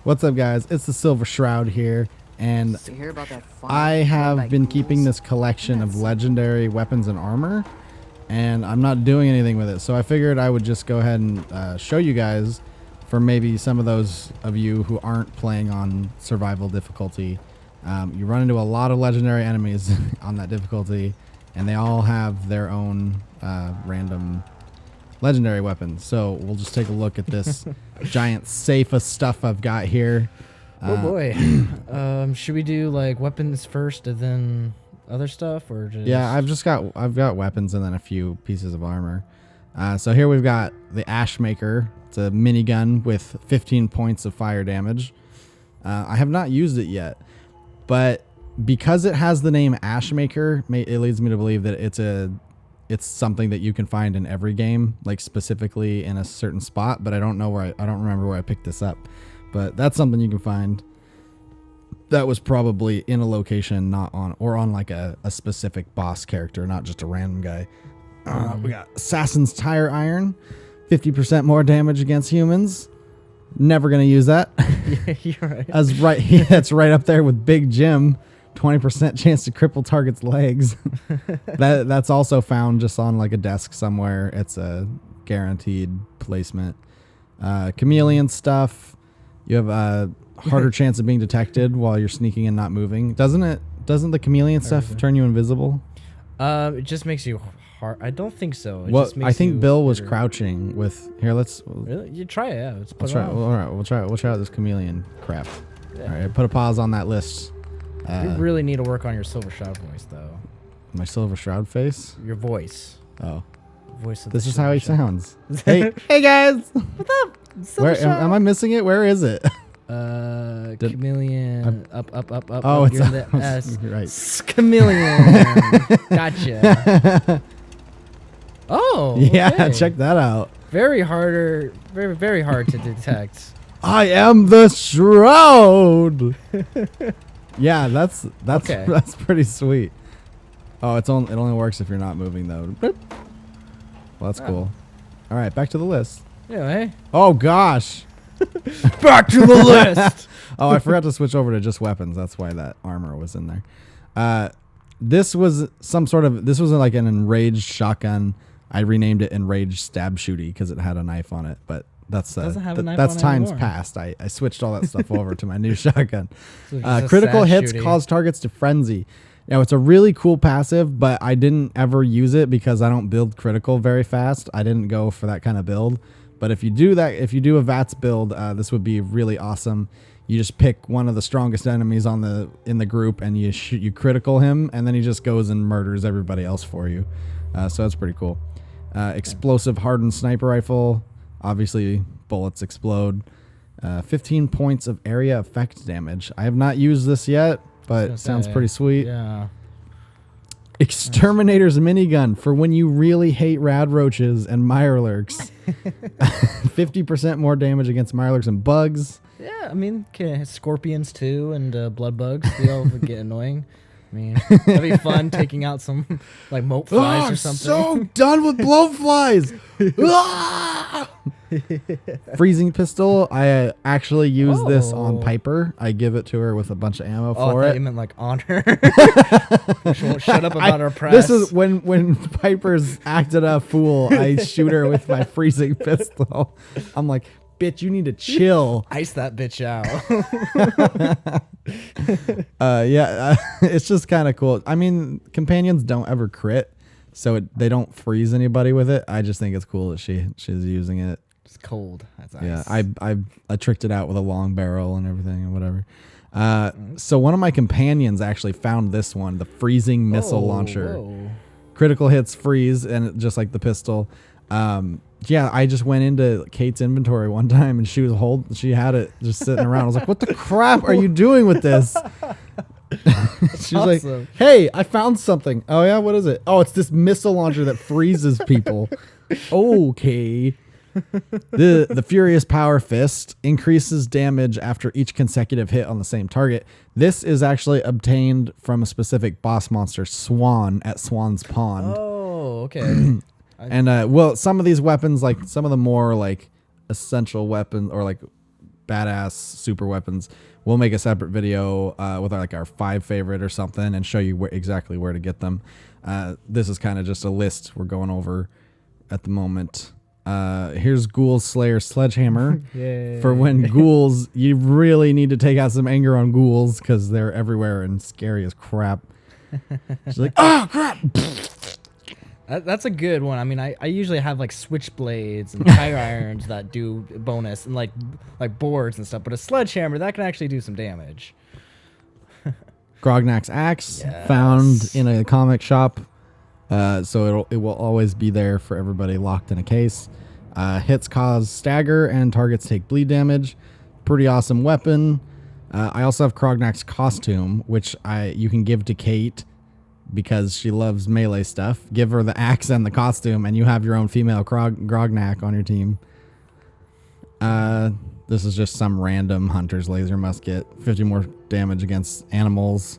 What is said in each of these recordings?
What's up, guys? It's the Silver Shroud here, and So hear about that fun I have throwback been keeping rules? this collection of legendary weapons and armor, and I'm not doing anything with it. So I figured I would just go ahead and show you guys, for maybe some of those of you who aren't playing on survival difficulty. You run into a lot of legendary enemies on that difficulty, and they all have their own random legendary weapons. So we'll just take a look at this giant safe of stuff I've got here. Oh boy. Should we do like weapons first and then other stuff, or just... Yeah, I've got weapons and then a few pieces of armor. So here we've got the Ash Maker. It's a minigun with 15 points of fire damage. I have not used it yet, but because it has the name Ash Maker, it leads me to believe that it's something that you can find in every game, like specifically in a certain spot. But I don't know where I don't remember where I picked this up. But that's something you can find. That was probably in a location, not on, or on like a specific boss character, not just a random guy. We got Assassin's Tire Iron, 50% more damage against humans. Never gonna use that. Yeah, you're right. That's right up there with Big Jim. 20% chance to cripple target's legs. That's also found just on like a desk somewhere. It's a guaranteed placement. Chameleon stuff. You have a harder chance of being detected while you're sneaking and not moving. Doesn't the chameleon stuff turn you invisible? It just makes you hard. I don't think so. Well, I think Bill was crouching with here. Really? You try it. Yeah, let's put Let's it try. on. All right, we'll try out this chameleon crap. Yeah. All right, put a pause on that list. You really need to work on your Silver Shroud voice, though. My Silver Shroud face. Your voice. Oh, Voice of this the is how he Silver Shroud. sounds. Hey guys. What's up? Silver Where am I missing it? Where is it? Chameleon. Up. Oh, it's you're in the S. right. Chameleon. Gotcha. Oh. Yeah, okay. check that out. Very hard to detect. I am the Shroud. Yeah, that's Okay. that's pretty sweet. Oh, it only works if you're not moving though. Well, that's cool. All right, back to the list. Yeah, hey. Oh gosh. Back to the list. Oh, I forgot to switch over to just weapons. That's why that armor was in there. This was like an enraged shotgun. I renamed it enraged stab shooty because it had a knife on it, but that's Doesn't have a knife that's on it times anymore. past. I switched all that stuff over to my new shotgun. So just a Critical sad hits shooty. cause targets to frenzy. Now it's a really cool passive, but I didn't ever use it because I don't build critical very fast. I didn't go for that kind of build. But if you do a VATS build, this would be really awesome. You just pick one of the strongest enemies in the group and you critical him, and then he just goes and murders everybody else for you. So that's pretty cool. Explosive hardened sniper rifle. Obviously, bullets explode. 15 points of area effect damage. I have not used this yet, but it sounds pretty sweet. Yeah. Exterminator's minigun for when you really hate rad roaches and mirelurks. 50% more damage against mirelurks and bugs. Yeah, I mean, scorpions too, and blood bugs. They all get annoying. I mean, that'd be fun taking out some like mote flies or something. So done with blowflies. Freezing pistol. I actually use this on Piper. I give it to her with a bunch of ammo I for thought it. you meant like on her. She won't shut up about her press. This is when Piper's acted a fool. I shoot her with my freezing pistol. I'm like, bitch, you need to chill. Ice that bitch out. It's just kind of cool. I mean, companions don't ever crit, so they don't freeze anybody with it. I just think it's cool that she's using it. It's cold. That's ice. Yeah, I tricked it out with a long barrel and everything and whatever. So one of my companions actually found this one, the freezing missile launcher. Whoa. Critical hits freeze, and just like the pistol. Yeah, I just went into Kate's inventory one time and she had it just sitting around. I was like, what the crap are you doing with this? She was awesome. like, hey, I found something. Oh yeah, what is it? Oh, it's this missile launcher that freezes people. Okay. The Furious Power Fist increases damage after each consecutive hit on the same target. This is actually obtained from a specific boss monster, Swan, at Swan's Pond. Oh, okay. And well, some of these weapons, like some of the more like essential weapons or like badass super weapons. We'll make a separate video with our 5 favorite or something and show you exactly where to get them. This is kind of just a list we're going over at the moment. Here's Ghoul Slayer Sledgehammer. For when ghouls, you really need to take out some anger on ghouls because they're everywhere and scary as crap. She's like, oh crap! That's a good one. I mean, I usually have like switchblades and tire irons that do bonus and like boards and stuff, but a sledgehammer that can actually do some damage. Grognak's axe, Yes. found in a comic shop, so it will always be there for everybody, locked in a case. Hits cause stagger and targets take bleed damage. Pretty awesome weapon. I also have Grognak's costume, which you can give to Kate because she loves melee stuff. Give her the axe and the costume, and you have your own female Grognak on your team. This is just some random hunter's laser musket. 50 more damage against animals.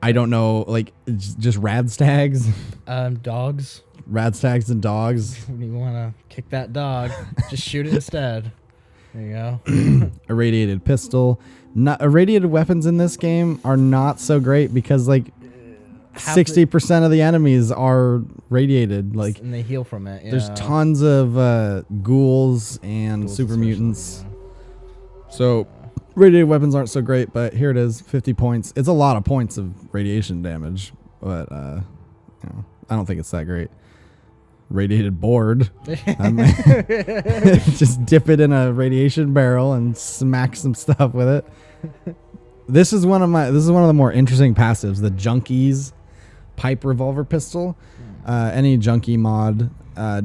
I don't know, like, just radstags. Dogs. Radstags and dogs. When you want to kick that dog, just shoot it instead. There you go. Irradiated pistol. Irradiated weapons in this game are not so great because, like, 60% of the enemies are radiated. Like, and they heal from it. Yeah. There's tons of ghouls and super mutants. Yeah. So radiated weapons aren't so great, but here it is, 50 points. It's a lot of points of radiation damage, but I don't think it's that great. Radiated board. Just dip it in a radiation barrel and smack some stuff with it. This is one of the more interesting passives, the Junkies pipe revolver pistol. Any junkie mod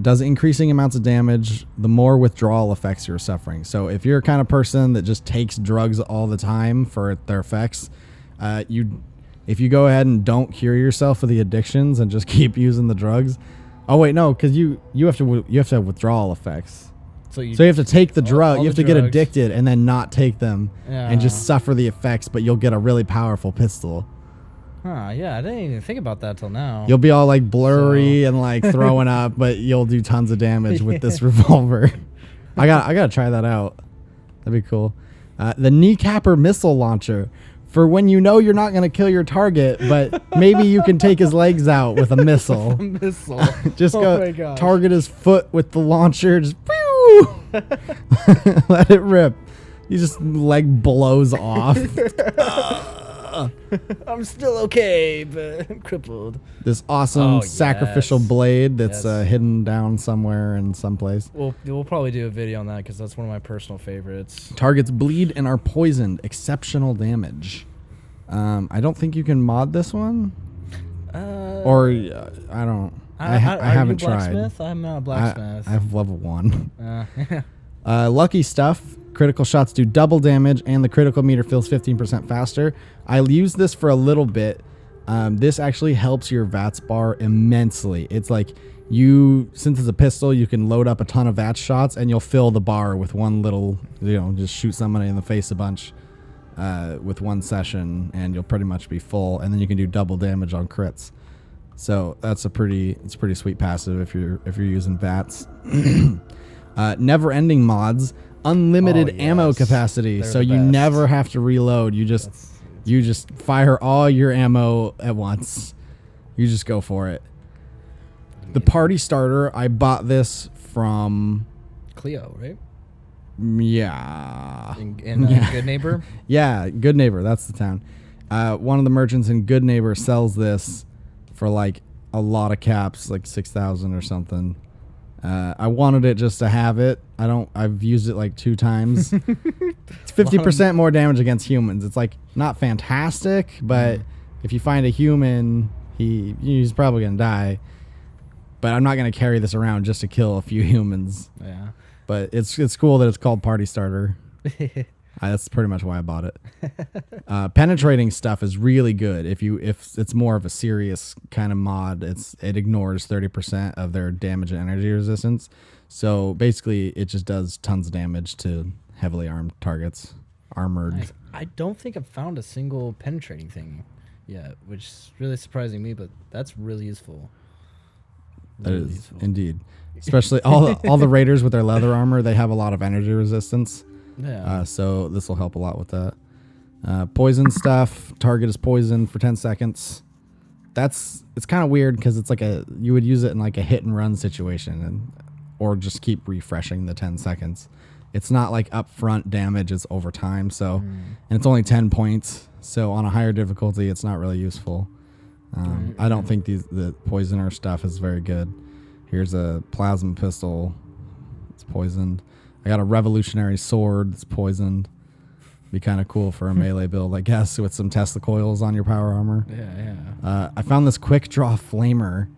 does increasing amounts of damage the more withdrawal effects you're suffering. So if you're a kind of person that just takes drugs all the time for their effects, if you go ahead and don't cure yourself of the addictions and just keep using the drugs. Oh wait, no, because you have to have withdrawal effects. So you have to take the drug. You have to get addicted and then not take them and just suffer the effects, but you'll get a really powerful pistol. Huh, yeah, I didn't even think about that till now. You'll be all like blurry and like throwing up, but you'll do tons of damage with this revolver. I gotta try that out. That'd be cool. The Kneecapper missile launcher. For when you know you're not going to kill your target, but maybe you can take his legs out with a missile. Just go target his foot with the launcher. Just pew! Let it rip. He just leg blows off. I'm still okay, but I'm crippled. This awesome sacrificial blade that's hidden down somewhere in someplace. We'll probably do a video on that because that's one of my personal favorites. Targets bleed and are poisoned. Exceptional damage. I don't think you can mod this one. I don't. I haven't tried. I'm not a blacksmith. I have level 1. Lucky stuff. Critical shots do double damage, and the critical meter fills 15% faster. I used this for a little bit. This actually helps your VATS bar immensely. It's like since it's a pistol, you can load up a ton of VATS shots, and you'll fill the bar with one little, just shoot somebody in the face a bunch with one session, and you'll pretty much be full. And then you can do double damage on crits. So that's a pretty sweet passive if you're using VATS. Never-ending mods. Unlimited ammo capacity, so you never have to reload. You just fire all your ammo at once. You just go for it. The party starter, I bought this from Clio, right? Yeah. In Good Neighbor? Yeah, Good Neighbor, that's the town. One of the merchants in Good Neighbor sells this for like a lot of caps, like 6,000 or something. I wanted it just to have it. I've used it like 2 times. It's 50% more damage against humans. It's like not fantastic, but if you find a human, he's probably gonna die. But I'm not gonna carry this around just to kill a few humans. Yeah. But it's cool that it's called Party Starter. That's pretty much why I bought it. Penetrating stuff is really good. If it's more of a serious kind of mod, it ignores 30% of their damage and energy resistance. So basically, it just does tons of damage to heavily armed targets. Armored. I don't think I've found a single penetrating thing yet, which is really surprising me. But that's really useful. That is useful. Indeed. Especially all the raiders with their leather armor, they have a lot of energy resistance. Yeah. So this will help a lot with that. Poison stuff. Target is poisoned for 10 seconds. It's kind of weird because it's like you would use it in like a hit and run situation, or just keep refreshing the 10 seconds. It's not like upfront damage, it's over time. So, and it's only 10 points. So on a higher difficulty, it's not really useful. I don't think the poisoner stuff is very good. Here's a plasma pistol. It's poisoned. I got a revolutionary sword that's poisoned. Be kind of cool for a melee build, I guess, with some Tesla coils on your power armor. Yeah. I found this quick draw flamer.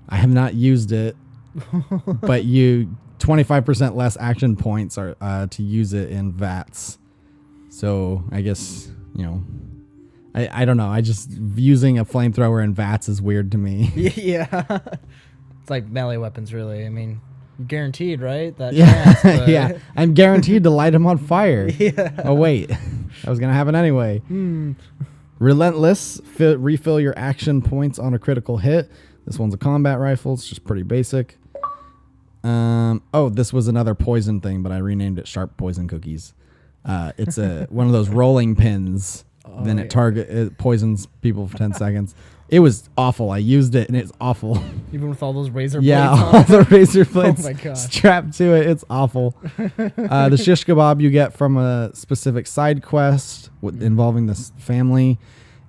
I have not used it, but 25% less action points are to use it in VATS. So I guess, I don't know. I just using a flamethrower in VATS is weird to me. Yeah. It's like melee weapons, really. I mean, guaranteed, right? That Yeah, chance, but- yeah. I'm guaranteed to light him on fire. Yeah. Oh wait, that was gonna happen anyway. Relentless. Refill your action points on a critical hit. This one's a combat rifle. It's just pretty basic. Oh, this was another poison thing, but I renamed it Sharp Poison Cookies. It's one of those rolling pins. Then it poisons people for 10 seconds. It was awful. I used it and it's awful. Even with all those razor Yeah, blades all on. the razor blades my gosh. strapped to it. It's awful. The shish kebab you get from a specific side quest involving this family,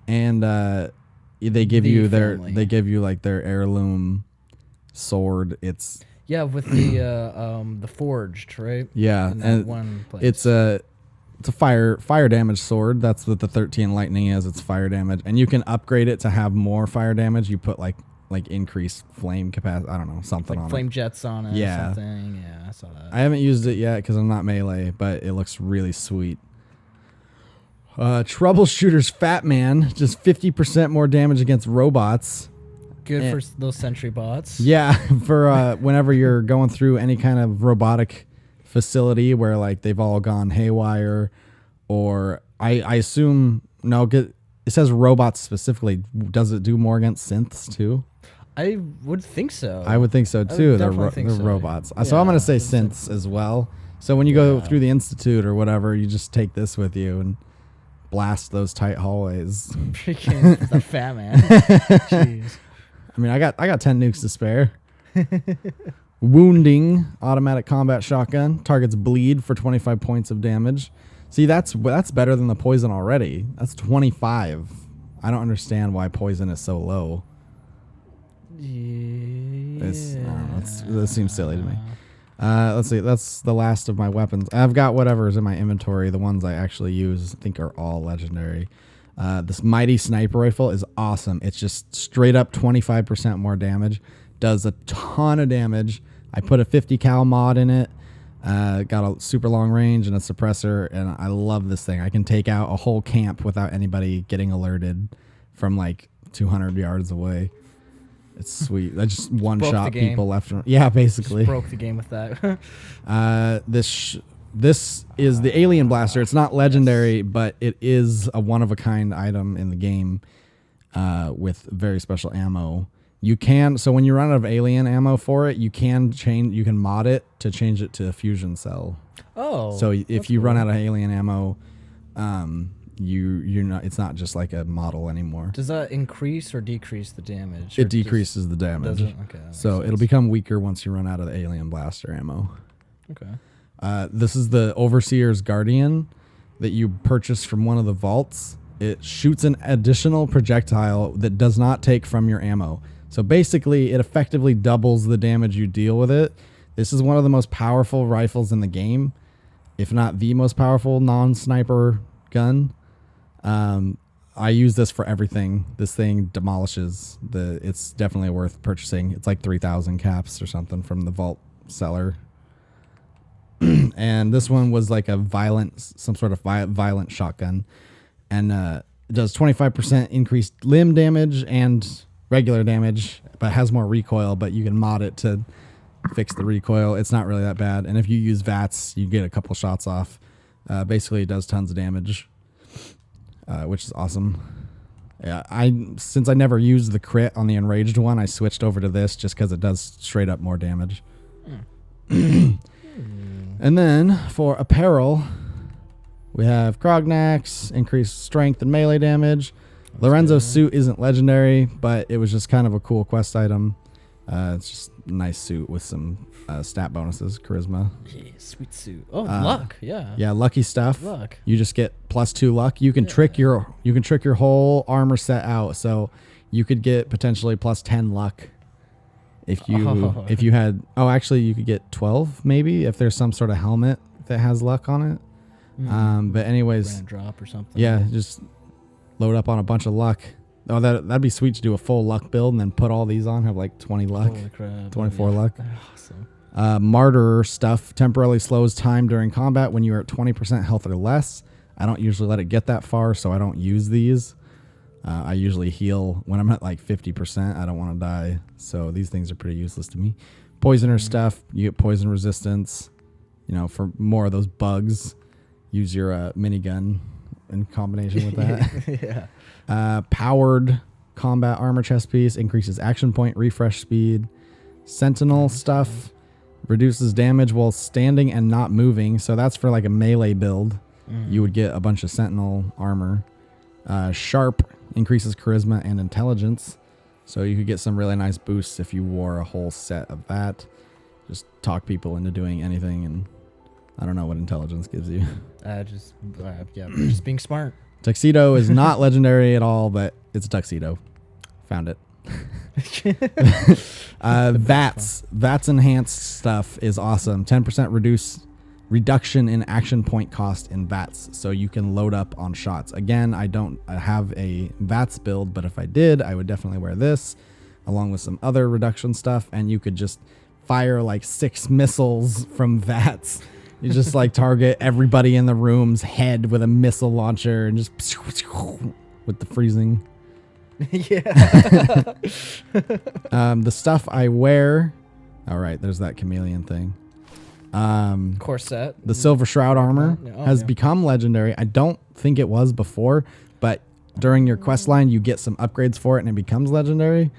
and they give The you family. like their heirloom sword. It's Yeah, with the forged, right? yeah, In that and one place. it's a fire damage sword. That's what the 13 lightning is. It's fire damage, and you can upgrade it to have more fire damage. You put like increased flame capacity. I don't know, something like on flame it. jets on it. Yeah. Or something. Yeah, I saw that. I haven't used it yet because I'm not melee, but it looks really sweet. Troubleshooter's Fat Man, just 50% more damage against robots. Good Yeah. for those sentry bots. Yeah, for whenever you're going through any kind of robotic facility where like they've all gone haywire, or I assume it says robots specifically. Does it do more against synths too? I would think so. I would think so would too. They're, definitely think they're so. robots. So Yeah, I'm gonna say it's synths as well. So when you go through the institute or whatever, you just take this with you and blast those tight hallways. Freaking the fat man. Jeez. I mean, I got 10 nukes to spare. Wounding automatic combat shotgun targets bleed for 25 points of damage. See, that's better than the poison already. That's 25. I don't understand why poison is so low. This seems silly to me. Let's see. That's the last of my weapons. I've got whatever's in my inventory. The ones I actually use, I think, are all legendary. This mighty sniper rifle is awesome. It's just straight up 25% more damage. Does a ton of damage. I put a 50 cal mod in it. Got a super long range and a suppressor, and I love this thing. I can take out a whole camp without anybody getting alerted from like 200 yards away. It's sweet. I just one Broke shot the game. people left and yeah, basically. Broke the game with that. This is the alien blaster. It's not legendary, but it is a one of a kind item in the game with very special ammo. You can, so when you run out of alien ammo for it, you can mod it to change it to a fusion cell. Oh. So if that's you run cool. out of alien ammo, you're not, it's not just like a model anymore. Does that increase or decrease the damage? It Or does- decreases the damage. Does it? Okay. that makes So it'll sense. become weaker once you run out of the alien blaster ammo. Okay. This is the Overseer's Guardian that you purchase from one of the vaults. It shoots an additional projectile that does not take from your ammo. So basically, it effectively doubles the damage you deal with it. This is one of the most powerful rifles in the game, if not the most powerful non-sniper gun. I use this for everything. This thing demolishes. It's definitely worth purchasing. It's like 3,000 caps or something from the vault seller. And this one was like some sort of violent shotgun, and it does 25% increased limb damage and regular damage, but has more recoil. But you can mod it to fix the recoil. It's not really that bad. And if you use VATS, you get a couple shots off. Basically, it does tons of damage, which is awesome. Yeah, since I never used the crit on the enraged one, I switched over to this just because it does straight up more damage. And then for apparel, We have Krognax, increased strength and melee damage. Lorenzo's suit isn't legendary, but it was just kind of a cool quest item. It's just a nice suit with some stat bonuses, charisma. Yeah, sweet suit. Oh, luck. Yeah. Yeah, lucky stuff. Luck. You just get +2 luck. You can trick your whole armor set out, so you could get potentially +10 luck if you had. Oh, actually, you could get 12 maybe if there's some sort of helmet that has luck on it. But anyways, Random drop or something. yeah, just load up on a bunch of luck. Oh, that'd be sweet to do a full luck build and then put all these on. Have like 20 luck, Holy crap. 24 luck. Awesome. Martyr stuff temporarily slows time during combat when you are at 20% health or less. I don't usually let it get that far, so I don't use these. I usually heal when I'm at like 50%. I don't want to die, so these things are pretty useless to me. Poisoner stuff, you get poison resistance. You know, for more of those bugs, use your minigun in combination with that. Yeah. Powered combat armor chest piece increases action point refresh speed. Sentinel stuff reduces damage while standing and not moving, so that's for like a melee build. You would get a bunch of sentinel armor. Sharp increases charisma and intelligence, so you could get some really nice boosts if you wore a whole set of that. Just talk people into doing anything, and I don't know what intelligence gives you. Just being smart. Tuxedo is not legendary at all, but it's a tuxedo. Found it. VATS enhanced stuff is awesome. 10% reduction in action point cost in VATS, so you can load up on shots. Again, I don't have a VATS build, but if I did, I would definitely wear this along with some other reduction stuff, and you could just fire like 6 missiles from VATS. You just like target everybody in the room's head with a missile launcher and just with the freezing. Yeah. The stuff I wear. All right, there's that chameleon thing. Corset. The Silver Shroud armor has become legendary. I don't think it was before, but during your quest line, you get some upgrades for it and it becomes legendary.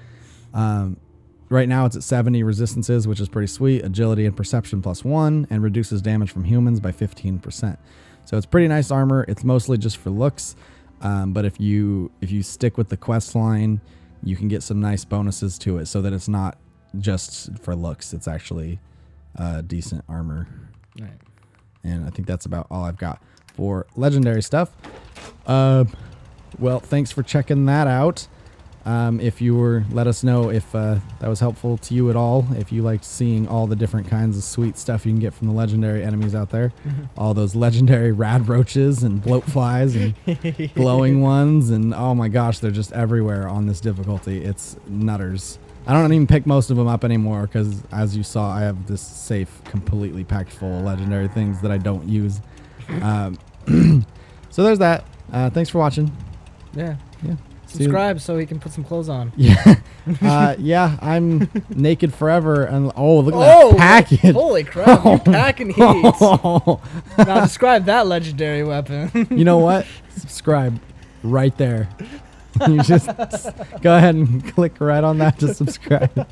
Right now it's at 70 resistances, which is pretty sweet. Agility and perception +1, and reduces damage from humans by 15%. So it's pretty nice armor. It's mostly just for looks, but if you stick with the quest line, you can get some nice bonuses to it, so that it's not just for looks. It's actually decent armor. Right. And I think that's about all I've got for legendary stuff. Well, thanks for checking that out. If you were, let us know if that was helpful to you at all. If you liked seeing all the different kinds of sweet stuff you can get from the legendary enemies out there, all those legendary rad roaches and bloat flies and glowing ones, and oh my gosh, they're just everywhere on this difficulty. It's nutters. I don't even pick most of them up anymore because, as you saw, I have this safe completely packed full of legendary things that I don't use. So there's that. Thanks for watching. Yeah. Yeah. Subscribe so he can put some clothes on. Yeah. Yeah, I'm naked forever. And oh, look at that package. Holy crap, you're packing heat. Now describe that legendary weapon. You know what? Subscribe right there. You just go ahead and click right on that to subscribe.